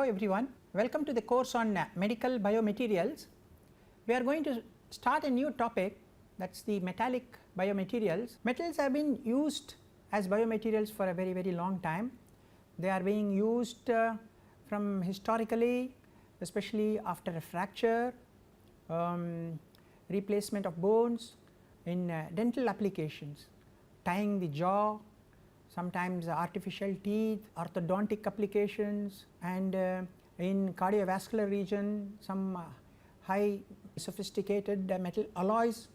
Hello everyone, welcome to the course on medical biomaterials. We are going to start a new topic, that is the metallic biomaterials. Metals have been used as biomaterials for a very long time. They are being used from historically, especially after a fracture, replacement of bones, in dental applications, tying the jaw, sometimes artificial teeth, orthodontic applications, and in cardiovascular region some high sophisticated metal alloys,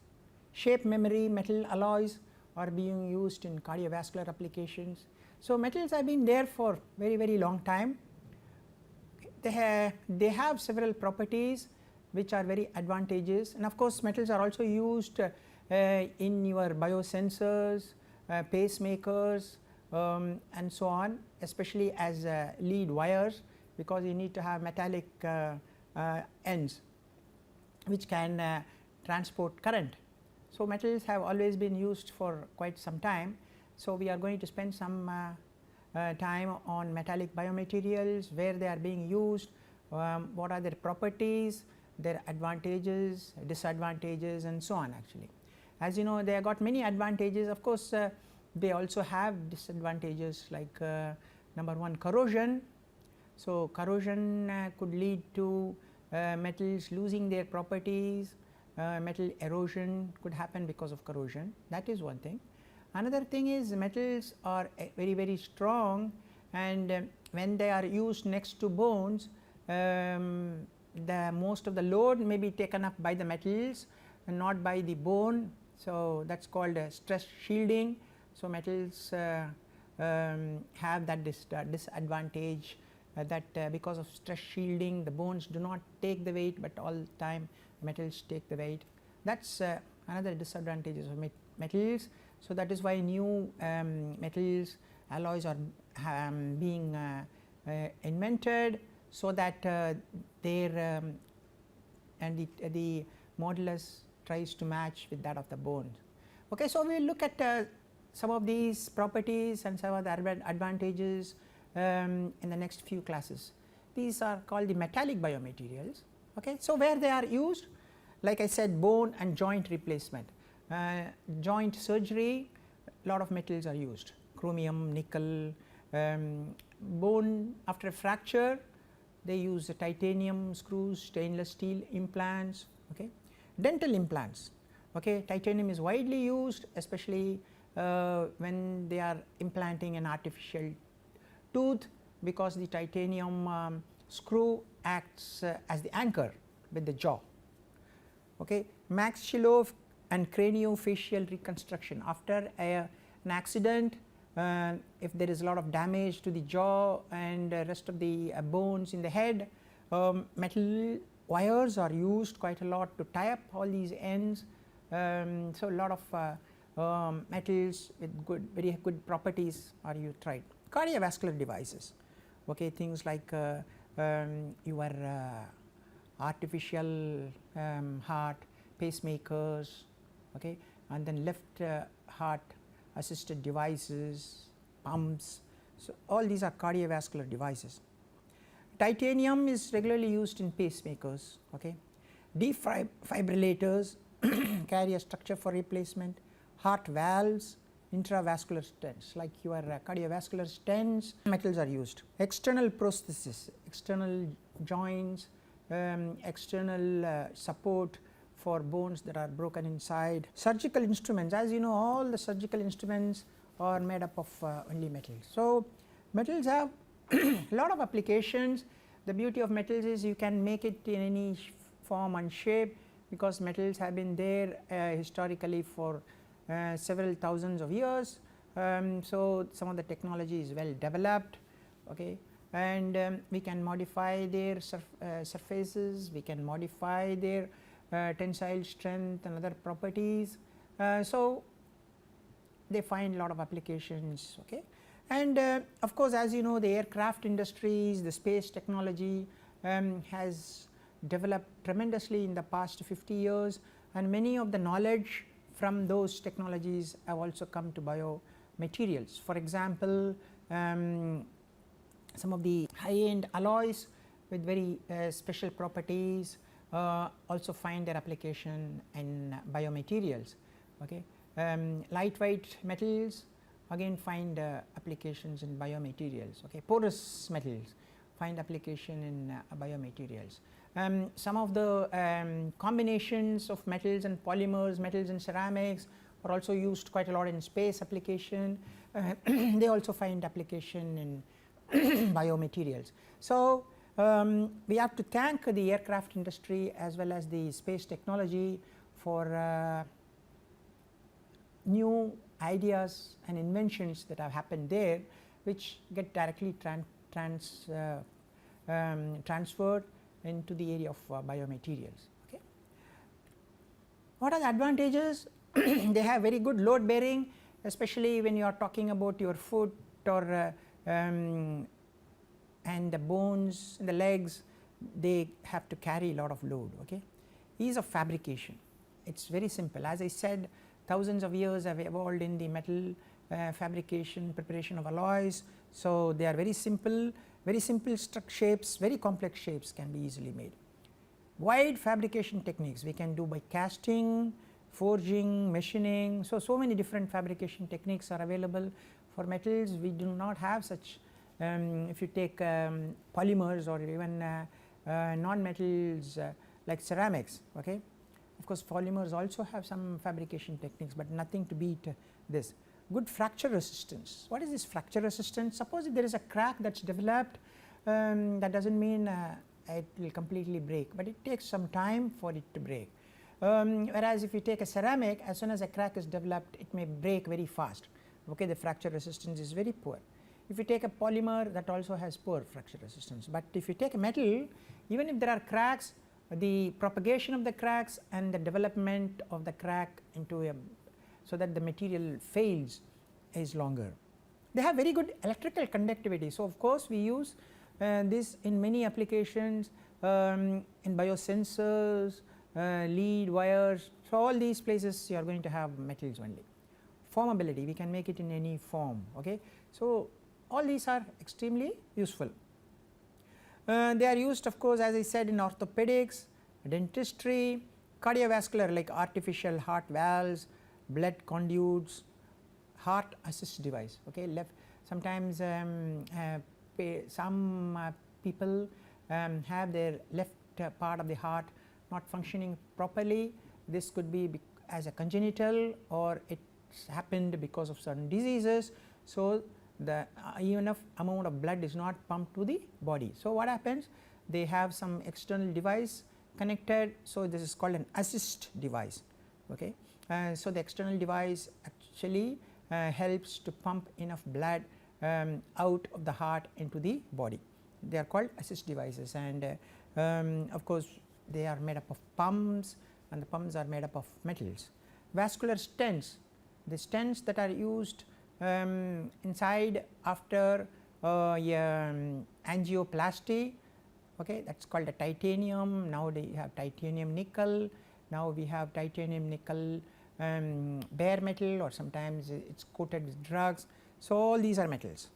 shape memory metal alloys are being used in cardiovascular applications. So, metals have been there for very long time. They have several properties which are very advantageous, and of course, metals are also used in your biosensors, pacemakers, and so on, especially as lead wires, because you need to have metallic ends which can transport current. So, metals have always been used for quite some time. So, we are going to spend some time on metallic biomaterials, where they are being used, what are their properties, their advantages, disadvantages, and so on. Actually, as you know, they have got many advantages. Of course, they also have disadvantages, like number one, corrosion. So, corrosion could lead to metals losing their properties. Metal erosion could happen because of corrosion. That is one thing. Another thing is, metals are very strong, and when they are used next to bones, the most of the load may be taken up by the metals and not by the bone. So, that is called stress shielding. So, metals have that disadvantage, that because of stress shielding, the bones do not take the weight, but all the time metals take the weight. That is another disadvantages of metals. So, that is why new metals alloys are being invented, so that their and the modulus tries to match with that of the bone. Okay, so, we will look at some of these properties and some of the advantages in the next few classes. These are called the metallic biomaterials. Okay. So, where they are used, like I said, bone and joint replacement, joint surgery, lot of metals are used, chromium, nickel, bone after a fracture they use titanium screws, stainless steel implants. Okay. Dental implants, okay. Titanium is widely used, especially when they are implanting an artificial tooth, because the titanium screw acts as the anchor with the jaw. Okay. Maxillo and craniofacial reconstruction after an accident, if there is a lot of damage to the jaw and rest of the bones in the head, metal wires are used quite a lot to tie up all these ends. So, a lot of metals with very good properties are tried. Cardiovascular devices, okay, things like your artificial heart, pacemakers, okay, and then left heart assisted devices, pumps. So, all these are cardiovascular devices. Titanium is regularly used in pacemakers, okay. Defibrillators carry a structure for replacement, heart valves, intravascular stents, like your cardiovascular stents, metals are used. External prosthesis, external joints, external support for bones that are broken inside. Surgical instruments, as you know, all the surgical instruments are made up of only metals. So, metals have a lot of applications. The beauty of metals is you can make it in any form and shape, because metals have been there historically for several thousands of years. So, some of the technology is well developed, okay, and we can modify their surfaces, we can modify their tensile strength and other properties. So, they find a lot of applications, okay. And of course, as you know, the aircraft industries, the space technology has developed tremendously in the past 50 years, and many of the knowledge from those technologies have also come to biomaterials. For example, some of the high end alloys with very special properties also find their application in biomaterials. Okay. Lightweight metals again find applications in biomaterials. Okay. Porous metals find application in biomaterials. Some of the combinations of metals and polymers, metals and ceramics are also used quite a lot in space application. They also find application in biomaterials. So, we have to thank the aircraft industry as well as the space technology for new ideas and inventions that have happened there, which get directly transferred into the area of biomaterials. Okay. What are the advantages? They have very good load bearing, especially when you are talking about your foot or and the bones and the legs, they have to carry a lot of load. Okay. Ease of fabrication, it is very simple. As I said, thousands of years have evolved in the metal fabrication, preparation of alloys. So, they are very simple shapes, very complex shapes can be easily made. Wide fabrication techniques we can do by casting, forging, machining. So many different fabrication techniques are available for metals. We do not have such. If you take polymers or even non-metals like ceramics, okay. Of course, polymers also have some fabrication techniques, but nothing to beat this. Good fracture resistance. What is this fracture resistance? Suppose if there is a crack that is developed, that does not mean it will completely break, but it takes some time for it to break. Whereas if you take a ceramic, as soon as a crack is developed, it may break very fast. Okay, the fracture resistance is very poor. If you take a polymer, that also has poor fracture resistance, but if you take a metal, even if there are cracks, the propagation of the cracks and the development of the crack into a, so that the material fails, is longer. They have very good electrical conductivity. So, of course, we use this in many applications, in biosensors, lead wires. So, all these places you are going to have metals only. Formability, we can make it in any form. Okay. So, all these are extremely useful. They are used, of course, as I said, in orthopedics, dentistry, cardiovascular like artificial heart valves, blood conduits, heart assist device. Okay. Sometimes some people have their left part of the heart not functioning properly. This could be as a congenital, or it's happened because of certain diseases. So, the enough amount of blood is not pumped to the body. So, what happens? They have some external device connected. So, this is called an assist device. Okay. So, the external device actually helps to pump enough blood out of the heart into the body. They are called assist devices, and of course, they are made up of pumps, and the pumps are made up of metals. Vascular stents, the stents that are used inside after angioplasty, okay, that is called a titanium. Now they have titanium nickel, now we have titanium nickel bare metal, or sometimes it is coated with drugs. So, all these are metals.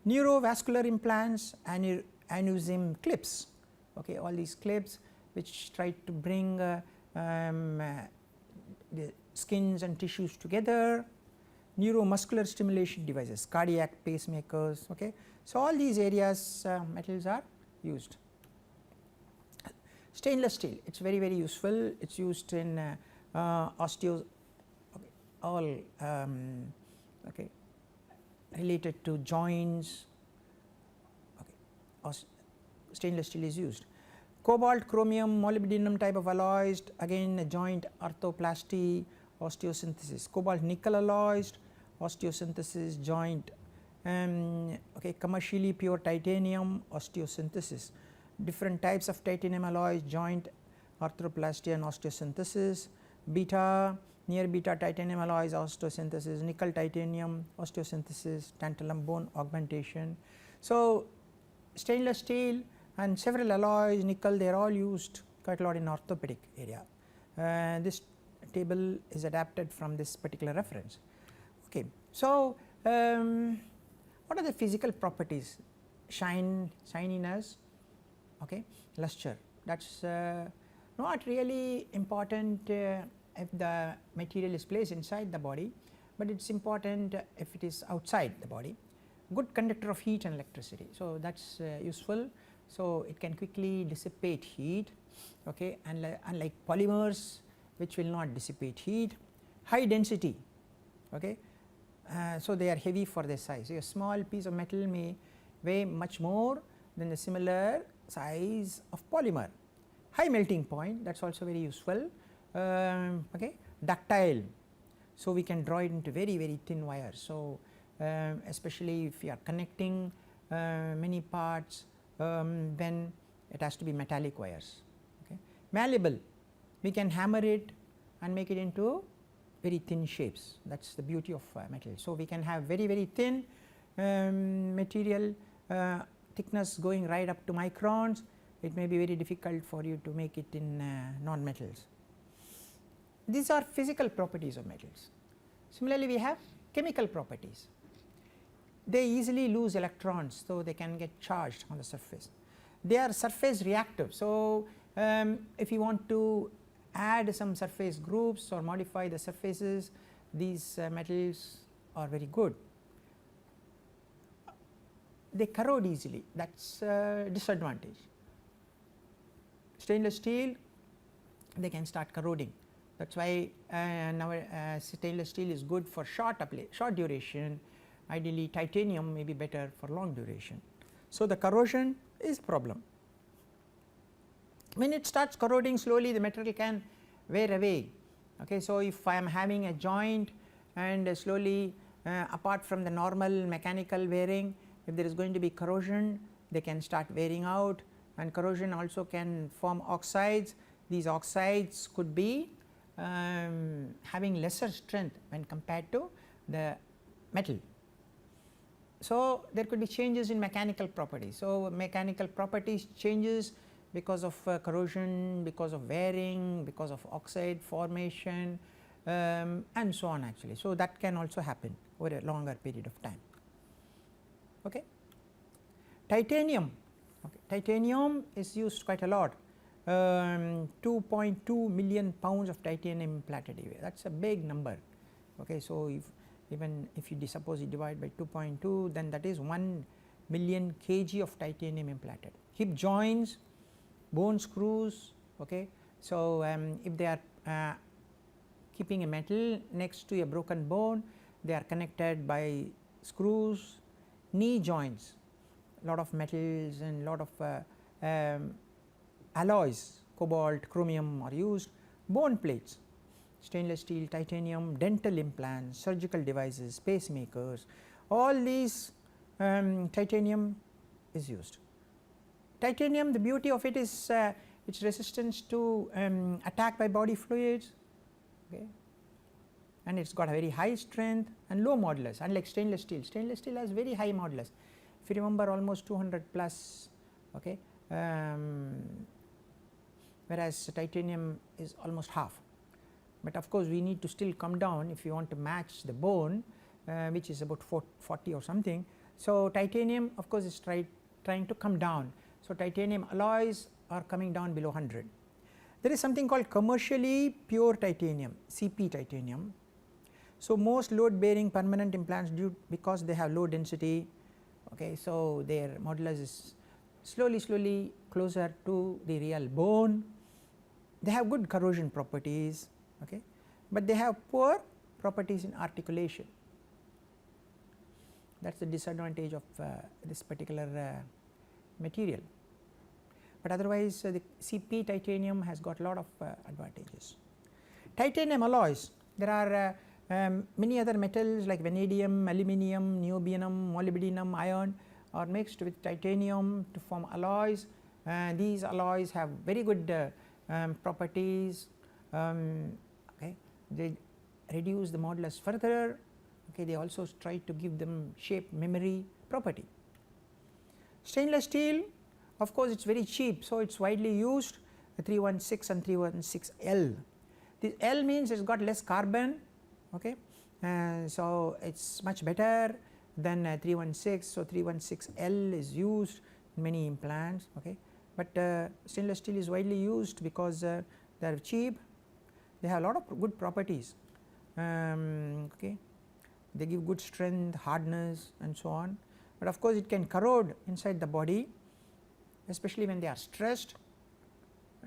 Neurovascular implants, aneurysm clips, okay, all these clips which try to bring the skins and tissues together. Neuromuscular stimulation devices, cardiac pacemakers. Okay. So, all these areas metals are used. Stainless steel, it is very useful. It is used in osteo, okay, all okay, related to joints. Okay. Stainless steel is used. Cobalt, chromium, molybdenum type of alloys, again joint arthroplasty, osteosynthesis. Cobalt nickel alloys, osteosynthesis, joint, okay, commercially pure titanium, osteosynthesis. Different types of titanium alloys, joint arthroplasty and osteosynthesis. Beta, near beta titanium alloys, osteosynthesis, nickel titanium, osteosynthesis, tantalum bone augmentation. So, stainless steel and several alloys, nickel, they are all used quite a lot in orthopedic area. This table is adapted from this particular reference. Okay. So, what are the physical properties? Shininess, okay, luster. That is not really important if the material is placed inside the body, but it is important if it is outside the body. Good conductor of heat and electricity. So, that is useful. So, it can quickly dissipate heat, okay, and unlike polymers which will not dissipate heat. High density, okay. So, they are heavy for their size. So, a small piece of metal may weigh much more than the similar size of polymer. High melting point, that is also very useful, okay. Ductile, so we can draw it into very thin wires. So, especially if you are connecting many parts, then it has to be metallic wires, okay. Malleable, we can hammer it and make it into very thin shapes. That is the beauty of metal. So, we can have very thin material, thickness going right up to microns. It may be very difficult for you to make it in non-metals. These are physical properties of metals. Similarly, we have chemical properties. They easily lose electrons, so they can get charged on the surface. They are surface reactive. So, if you want to add some surface groups or modify the surfaces, these metals are very good. They corrode easily, that is a disadvantage. Stainless steel, they can start corroding. That is why now stainless steel is good for short duration. Ideally, titanium may be better for long duration. So, the corrosion is a problem. When it starts corroding slowly, the material can wear away, okay. So, if I am having a joint and slowly apart from the normal mechanical wearing, if there is going to be corrosion, they can start wearing out, and corrosion also can form oxides. These oxides could be having lesser strength when compared to the metal. So, there could be changes in mechanical properties. So, mechanical properties changes because of corrosion, because of wearing, because of oxide formation, and so on actually. So, that can also happen over a longer period of time. Okay. Titanium, okay. Titanium is used quite a lot, 2.2 million pounds of titanium implanted every year. That is a big number, okay. So, even if you suppose you divide by 2.2, then that is 1 million kg of titanium implanted. Hip joints, bone screws, okay. So, if they are keeping a metal next to a broken bone, they are connected by screws. Knee joints, lot of metals and lot of alloys, cobalt, chromium are used. Bone plates, stainless steel, titanium, dental implants, surgical devices, pacemakers, all these titanium is used. Titanium, the beauty of it is its resistance to attack by body fluids, okay, and it has got a very high strength and low modulus, unlike stainless steel. Stainless steel has very high modulus, if you remember, almost 200 plus, okay, whereas titanium is almost half. But of course, we need to still come down if you want to match the bone, which is about 40 or something. So, titanium of course is trying to come down. So, titanium alloys are coming down below 100. There is something called commercially pure titanium, CP titanium. So, most load bearing permanent implants because they have low density, okay. So, their modulus is slowly closer to the real bone. They have good corrosion properties, okay, but they have poor properties in articulation. That is the disadvantage of this particular material, but otherwise the CP titanium has got a lot of advantages. Titanium alloys, there are many other metals like vanadium, aluminum, niobium, molybdenum, iron are mixed with titanium to form alloys. These alloys have very good properties, okay. They reduce the modulus further, okay. They also try to give them shape memory property. Stainless steel, of course, it is very cheap, so it is widely used, 316 and 316L. This L means it has got less carbon, okay. So, it is much better than 316. So, 316L is used in many implants, okay. but stainless steel is widely used because they are cheap, they have a lot of good properties, okay. They give good strength, hardness and so on, but of course it can corrode inside the body, especially when they are stressed,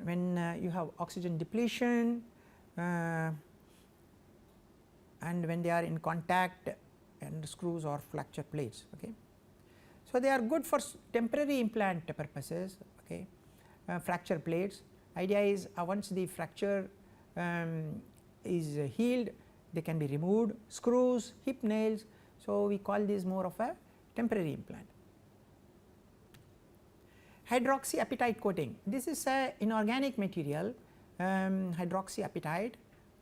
when you have oxygen depletion, and when they are in contact and screws or fracture plates. Okay. So, they are good for temporary implant purposes, okay. Fracture plates. Idea is once the fracture is healed, they can be removed, screws, hip nails. So, we call this more of a temporary implant. Hydroxyapatite coating, this is a inorganic material, hydroxyapatite.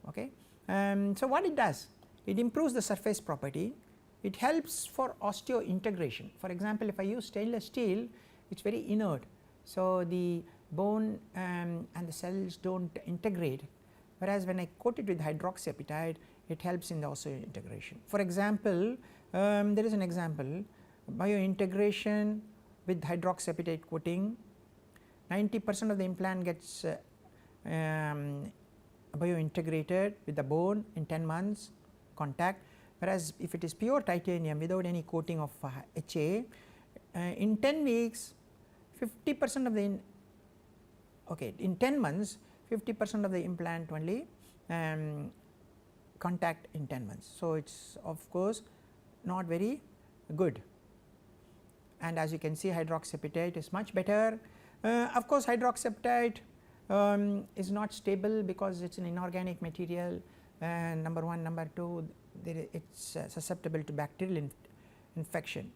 Okay. So, what it does? It improves the surface property, it helps for osseointegration. For example, if I use stainless steel, it is very inert. So, the bone and the cells do not integrate, whereas when I coat it with hydroxyapatite, it helps in the osseointegration. For example, there is an example, biointegration with hydroxyapatite coating, 90% of the implant gets biointegrated with the bone in 10 months contact, whereas if it is pure titanium without any coating of HA, in 10 weeks 50% of the in 10 months 50% of the implant only contact in 10 months. So, it is of course not very good, and as you can see hydroxyapatite is much better. Of course, hydroxyapatite is not stable because it is an inorganic material, number one. Number two, it is susceptible to bacterial infection,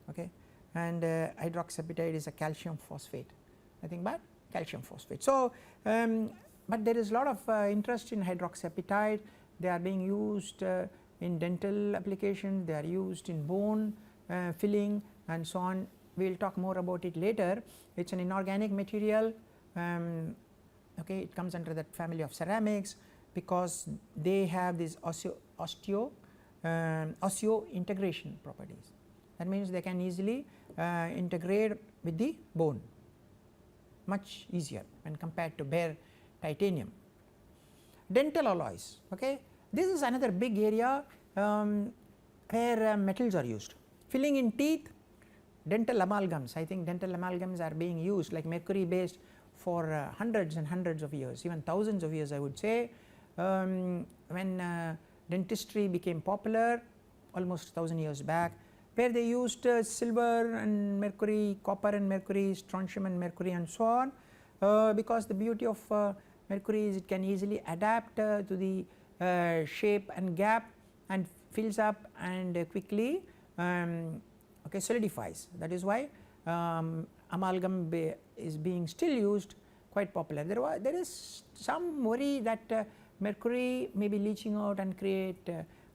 okay. And hydroxyapatite is a calcium phosphate, nothing but calcium phosphate. So, but there is a lot of interest in hydroxyapatite. They are being used in dental applications, they are used in bone filling and so on. We will talk more about it later. It is an inorganic material, okay. It comes under that family of ceramics because they have these osseo integration properties. That means they can easily integrate with the bone much easier when compared to bare titanium. Dental alloys, okay. This is another big area where metals are used. Filling in teeth, dental amalgams. I think dental amalgams are being used like mercury based for hundreds and hundreds of years, even thousands of years I would say. When dentistry became popular almost 1000 years back, where they used silver and mercury, copper and mercury, strontium and mercury and so on, because the beauty of mercury is it can easily adapt to the shape and gap and fills up and quickly okay, solidifies. That is why amalgam is being still used, quite popular. There is some worry that mercury may be leaching out and create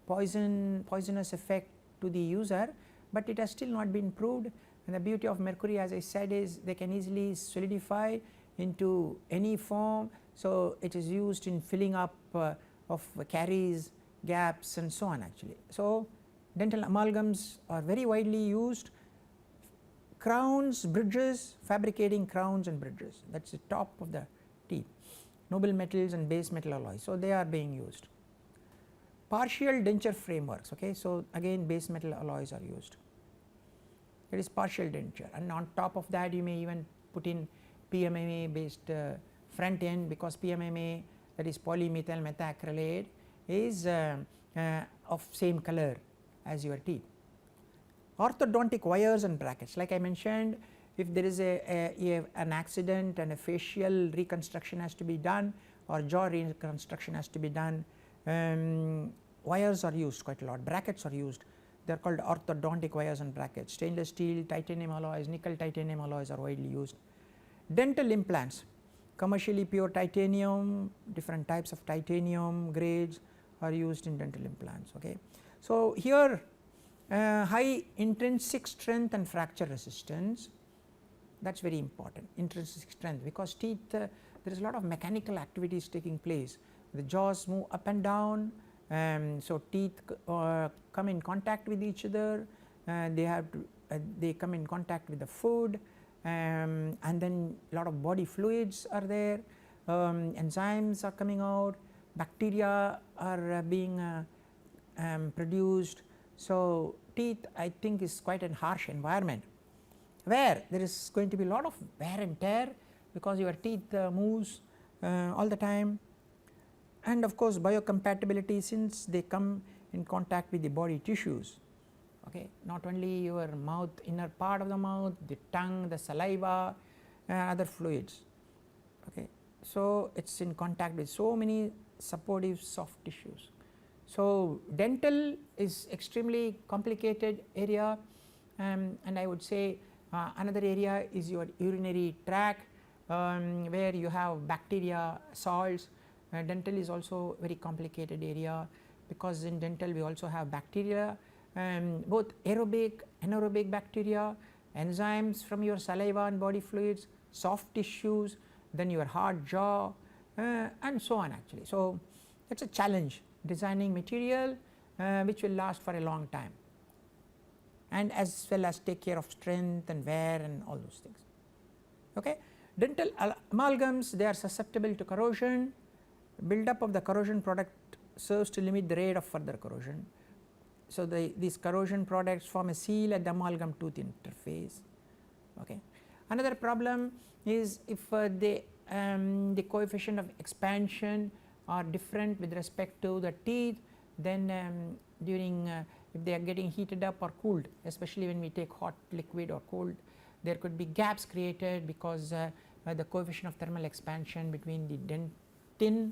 poisonous effect to the user, but it has still not been proved. And the beauty of mercury, as I said, is they can easily solidify into any form. So, it is used in filling up of caries, gaps and so on actually. So, dental amalgams are very widely used. Crowns, bridges, fabricating crowns and bridges, that is the top of the teeth, noble metals and base metal alloys. So, they are being used. Partial denture frameworks, okay. So, again base metal alloys are used, it is partial denture, and on top of that you may even put in PMMA based front end, because PMMA, that is polymethyl methacrylate, is of same color as your teeth. Orthodontic wires and brackets, like I mentioned, if there is an accident and a facial reconstruction has to be done or jaw reconstruction has to be done, wires are used quite a lot, brackets are used, they are called orthodontic wires and brackets. Stainless steel, titanium alloys, nickel titanium alloys are widely used. Dental implants, commercially pure titanium, different types of titanium grades are used in dental implants, okay. So, here high intrinsic strength and fracture resistance, that is very important, intrinsic strength, because teeth there is a lot of mechanical activities taking place, the jaws move up and down, so teeth come in contact with each other, they come in contact with the food, and then a lot of body fluids are there, enzymes are coming out, bacteria are being produced. So, teeth I think is quite a harsh environment where there is going to be a lot of wear and tear because your teeth moves all the time, and of course biocompatibility since they come in contact with the body tissues, okay, not only your mouth, inner part of the mouth, the tongue, the saliva, other fluids, okay. So, it is in contact with so many supportive soft tissues. So, dental is extremely complicated area, and I would say another area is your urinary tract, where you have bacteria, salts. Dental is also very complicated area because in dental we also have bacteria, both aerobic, anaerobic bacteria, enzymes from your saliva and body fluids, soft tissues, then your hard jaw, and so on actually. So, that is a challenge designing material which will last for a long time, and as well as take care of strength and wear and all those things. Okay. Dental amalgams, they are susceptible to corrosion. Build-up of the corrosion product serves to limit the rate of further corrosion. So, these corrosion products form a seal at the amalgam tooth interface. Okay. Another problem is if the coefficient of expansion are different with respect to the teeth, then during if they are getting heated up or cooled, especially when we take hot liquid or cold, there could be gaps created because the coefficient of thermal expansion between the dentin,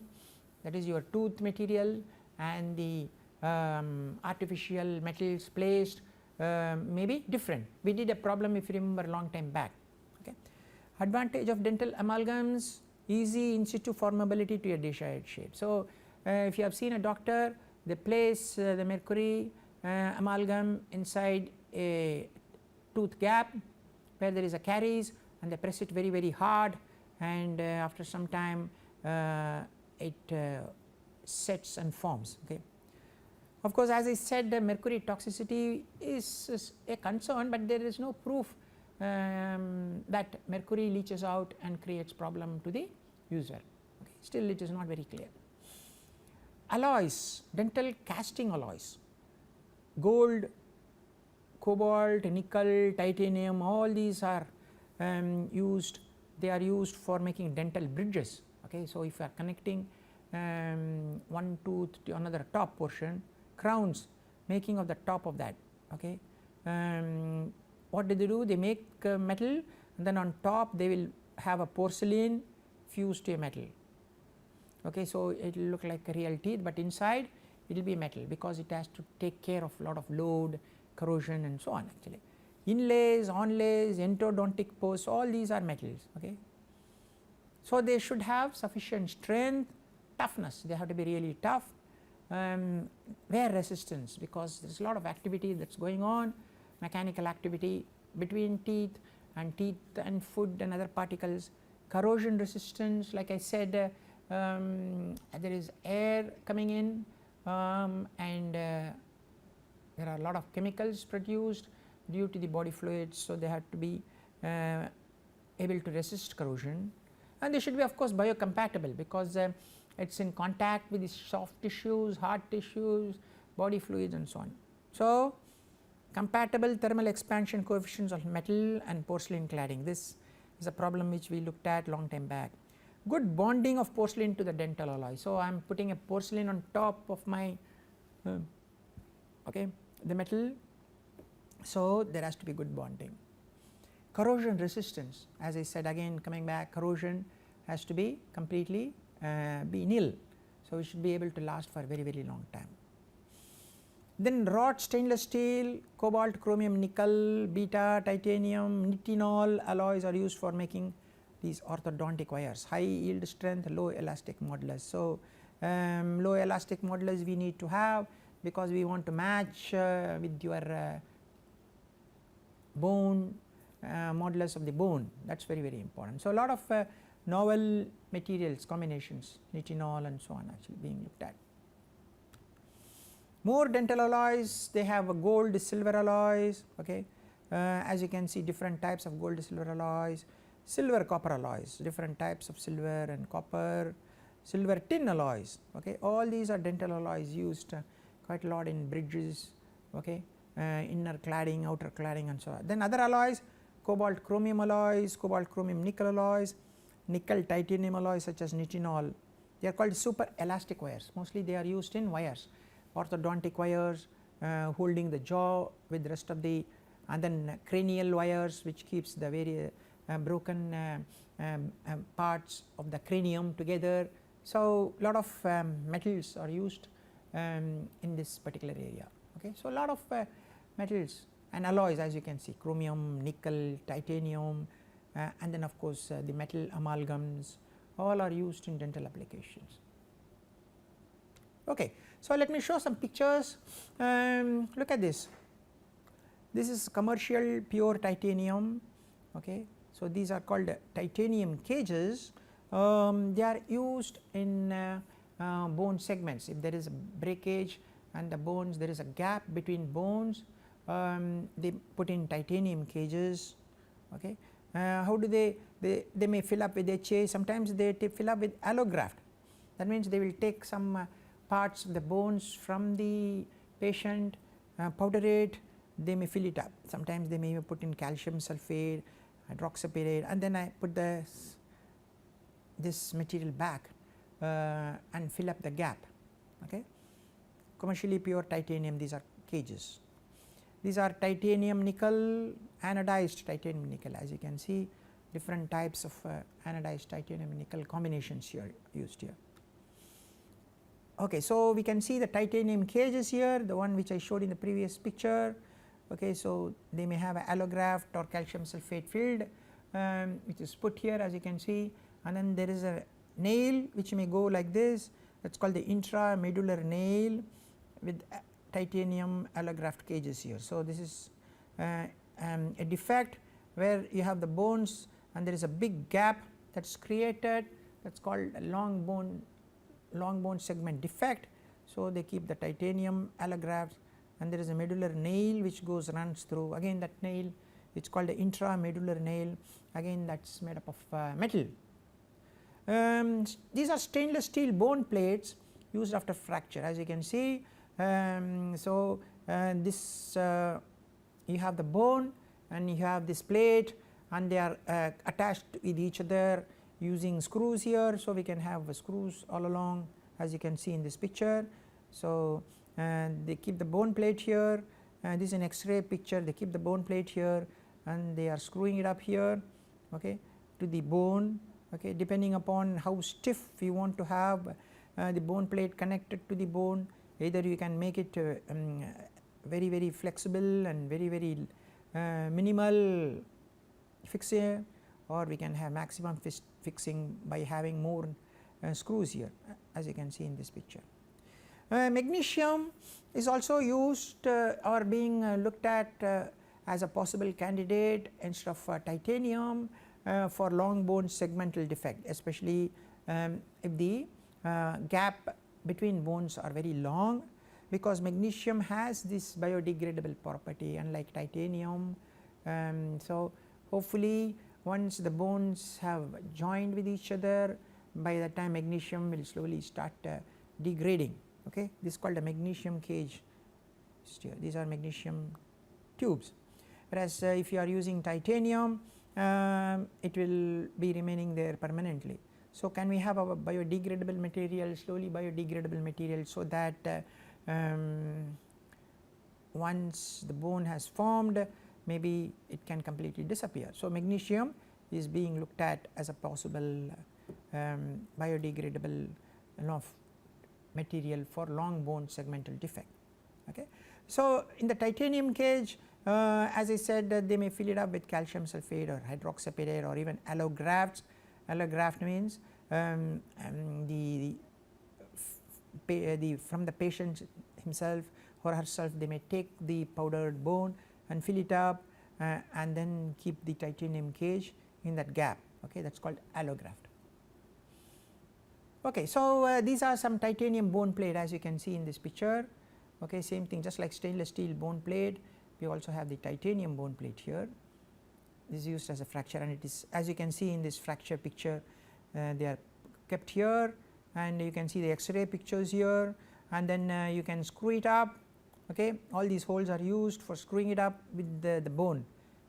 that is your tooth material, and the artificial metals placed may be different. We did a problem if you remember a long time back. Okay. Advantage of dental amalgams: easy in situ formability to a desired shape. So, if you have seen a doctor, they place the mercury amalgam inside a tooth gap where there is a caries, and they press it very very hard, and after some time it sets and forms. Okay. Of course, as I said, the mercury toxicity is a concern, but there is no proof that mercury leaches out and creates problem to the user. Okay. Still it is not very clear. Alloys, dental casting alloys, gold, cobalt, nickel, titanium, all these are used, they are used for making dental bridges. Okay. So, if you are connecting one tooth to another top portion, crowns, making of the top of that. Okay. What do? They make metal, and then on top they will have a porcelain fused to a metal. Okay. So, it will look like a real teeth, but inside it will be metal because it has to take care of a lot of load, corrosion, and so on actually. Inlays, onlays, endodontic posts, all these are metals. Okay. So, they should have sufficient strength, toughness, they have to be really tough, wear resistance because there is a lot of activity that is going on, mechanical activity between teeth and food and other particles, corrosion resistance, like I said, there is air coming in, and there are a lot of chemicals produced due to the body fluids. So, they have to be able to resist corrosion, and they should be of course biocompatible because it is in contact with the soft tissues, hard tissues, body fluids, and so on. So, compatible thermal expansion coefficients of metal and porcelain cladding, this is a problem which we looked at long time back. Good bonding of porcelain to the dental alloy. So, I am putting a porcelain on top of my okay, the metal. So, there has to be good bonding. Corrosion resistance, as I said again coming back, corrosion has to be completely be nil. So, it should be able to last for a very very long time. Then wrought stainless steel, cobalt, chromium, nickel, beta, titanium, nitinol alloys are used for making these orthodontic wires, high yield strength, low elastic modulus. So, low elastic modulus we need to have because we want to match with your bone modulus of the bone, that is very very important. So, a lot of novel materials combinations, nitinol and so on actually being looked at. More dental alloys, they have a gold, silver alloys, okay. as you can see, different types of gold silver alloys, silver copper alloys, different types of silver and copper, silver tin alloys. Okay, all these are dental alloys used quite a lot in bridges, okay, inner cladding, outer cladding and so on. Then other alloys, cobalt chromium alloys, cobalt chromium nickel alloys, nickel titanium alloys such as nitinol. They are called super elastic wires. Mostly they are used in wires, orthodontic wires holding the jaw with the rest of the, and then cranial wires which keeps the very broken parts of the cranium together. So, lot of metals are used in this particular area. Okay. So, lot of metals and alloys, as you can see, chromium, nickel, titanium, and then of course the metal amalgams, all are used in dental applications. Okay. So, let me show some pictures. Look at this. This is commercial pure titanium. Okay. So, these are called titanium cages. They are used in bone segments. If there is a breakage and the bones, there is a gap between bones, they put in titanium cages. Okay. How do they may fill up with HA, sometimes they fill up with allograft. That means they will take some parts of the bones from the patient, powder it, they may fill it up. Sometimes they may put in calcium sulphate, hydroxypyrate, and then I put this material back and fill up the gap. Okay. Commercially pure titanium, these are cages. These are titanium nickel, anodized titanium nickel, as you can see, different types of anodized titanium nickel combinations here used here. Okay, so we can see the titanium cages here, the one which I showed in the previous picture. Okay, so they may have allograft or calcium sulphate filled, which is put here, as you can see, and then there is a nail which may go like this, that is called the intramedullary nail with titanium allograft cages here. So, this is a defect where you have the bones and there is a big gap that is created, that is called a long bone segment defect. So, they keep the titanium allografts, and there is a medullary nail which runs through, again that nail, it is called the intramedullary nail, again that is made up of metal. These are stainless steel bone plates used after fracture, as you can see. So, this you have the bone and you have this plate, and they are attached with each other using screws here. So, we can have screws all along, as you can see in this picture. So, they keep the bone plate here, and this is an X-ray picture. They keep the bone plate here and they are screwing it up here, okay, to the bone. Okay, depending upon how stiff you want to have the bone plate connected to the bone, either you can make it very flexible and very minimal fixing, or we can have maximum fixing by having more screws here, as you can see in this picture. Magnesium is also used or being looked at as a possible candidate instead of titanium for long bone segmental defect, especially if the gap between bones are very long, because magnesium has this biodegradable property unlike titanium. So, hopefully once the bones have joined with each other, by the time magnesium will slowly start degrading. Okay. This is called a magnesium cage. These are magnesium tubes, whereas if you are using titanium, it will be remaining there permanently. So, can we have a biodegradable material, slowly biodegradable material, so that once the bone has formed, maybe it can completely disappear. So, magnesium is being looked at as a possible biodegradable material for long bone segmental defect. Okay. So, in the titanium cage, as I said, they may fill it up with calcium sulphate or hydroxypyrate or even allografts. Allograft means from the patient himself or herself, they may take the powdered bone and fill it up and then keep the titanium cage in that gap. Okay, that is called allograft. Okay, so these are some titanium bone plate, as you can see in this picture. Okay, same thing, just like stainless steel bone plate, We also have the titanium bone plate here. This is used as a fracture, and it is, as you can see in this fracture picture, they are kept here, and you can see the X-ray pictures here, and then you can screw it up. Okay, all these holes are used for screwing it up with the bone.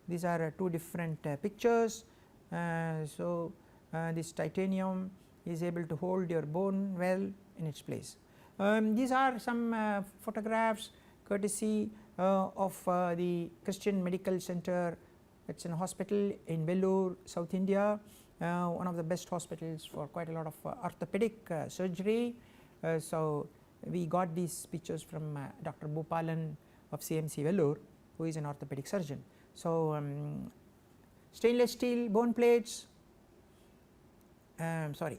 These are two different pictures. So this titanium is able to hold your bone well in its place. These are some photographs courtesy of the Christian Medical Center. It is in a hospital in Vellore, South India, one of the best hospitals for quite a lot of orthopedic surgery. So we got these pictures from Dr. Bhupalan of CMC Vellore, who is an orthopedic surgeon. So stainless steel bone plates,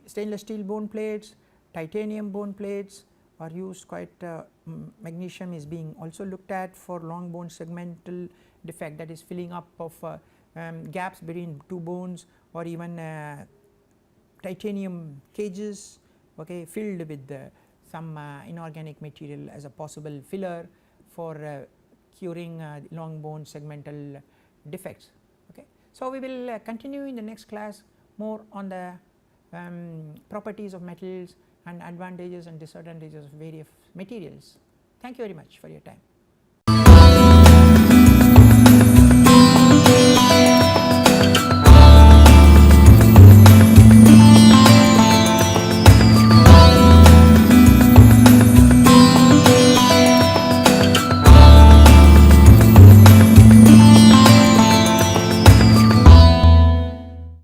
stainless steel bone plates, titanium bone plates are used quite. Magnesium is being also looked at for long bone segmental defect, that is filling up of gaps between two bones, or even titanium cages, okay, filled with some inorganic material as a possible filler for curing long bone segmental defects. Okay. So we will continue in the next class more on the properties of metals and advantages and disadvantages of various materials. Thank you very much for your time.